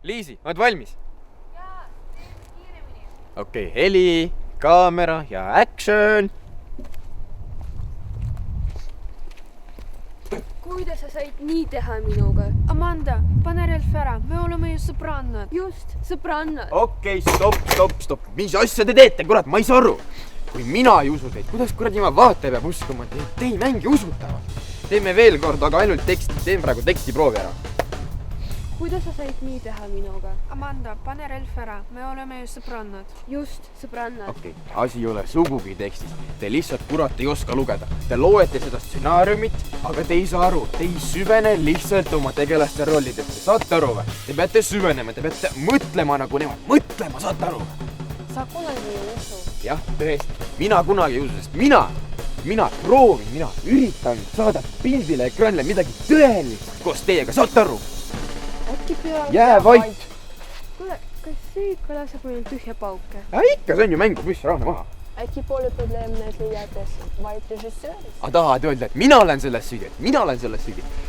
Liisi, oled valmis? Jaa, teen kiiremini. Okei, heli, kaamera ja action! Kuidas sa said nii teha minuga? Amanda, pane relv ära, me oleme ju sõbrannad. Just, sõbrannad. Okei, stopp. Mis asja te teete, kurat, ma ei saa aru. Kui mina ei usu teid, kuidas kuradi ma vaataja peab uskuma, te ei mängi usutava. Teeme veel kord, aga ainult teksti. Teen praegu tekstiproovi ära. Kuidas sa said nii teha minuga? Amanda, pane relv ära, me oleme ju sõbrannad. Just, sõbrannad. Okei, asi ei ole sugugi tekstis. Te lihtsalt kurat ei oska lugeda. Te loete seda stsenaariumit, aga te ei saa aru. Te ei süvene lihtsalt oma tegelaste rollidesse. Saate aru või? Te peate süvenema, te peate mõtlema nagu nemad. Mõtlema, saate aru või? Sa kunagi ei usu. Jah, tõesti. Mina kunagi ei usu, sest mina proovin, mina üritan saada pildile ekraanile midagi tõelist koos teiega. Saate aru? Äkki peab... Jää vait! Kuule, kas see ikka laseb meil tühja pauke? Ikka, see on ju mängubuss, rahune maha. Äkki pole probleem need leiates, vaid režissööris? Aga tahad öelda, et mina olen selles süüdi,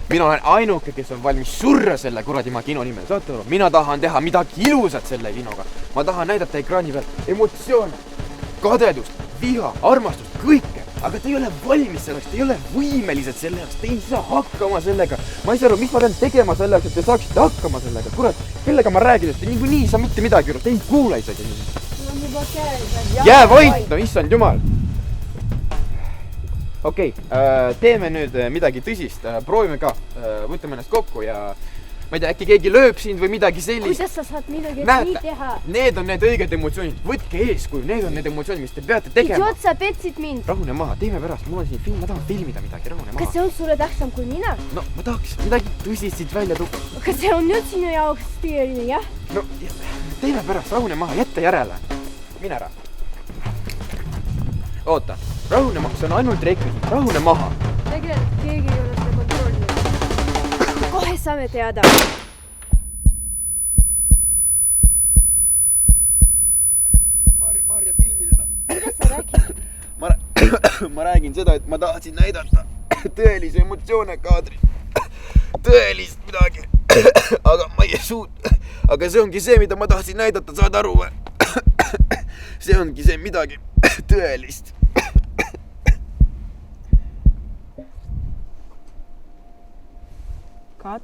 Mina olen ainuke, kes on valmis surra selle kuradimaa kino nimel, saate aru? Mina tahan teha midagi ilusat selle kinoga. Ma tahan näidata ekraani peal emotsioone, kadedust, viha, armastust, kõike. Aga te ei ole valmis selleks, te ei ole võimelised selle jaoks, te ei saa hakkama sellega. Ma ei saa aru, mis ma pean tegema selleks, et te saaksite hakkama sellega. Kurat, kellega ma räägin, et te niikuinii ei saa mitte midagi aru, te ei kuule isegi. Mul on juba käes. Jää vait, no issand jumal. Okei, teeme nüüd midagi tõsist, proovime ka, võtame ennast kokku ja ma ei tea, äkki keegi lööb sind või midagi sellist. Kuidas sa saad midagi nii teha? Need on need õiged emotsioonid, võtke eeskuju, need on need emotsioonid, mis te peate tegema. Idioot, sa petsid mind. Rahune maha, teeme pärast, mul on siin film, ma tahan filmida midagi, rahune maha. Kas see on sulle tähtsam kui mina? No, ma tahaks midagi tõsist siit välja tuua. Kas see on nüüd sinu jaoks tõeline, jah? No, teeme pärast, rahune maha, jätta järele. Mine ära. Oota, rahune maha, see on ainult rekvisit, rahune maha. Tegelikult keegi ei ole seda kontrollinud. Kohe saame teada. Marja, filmi seda. Mida sa räägid? Ma räägin seda, et ma tahtsin näidata tõelisi emotsioone kaadri. Tõelist midagi. Aga ma ei suut. Aga see ongi see, mida ma tahtsin näidata, saad aru või? See ongi see midagi tõelist. Kat.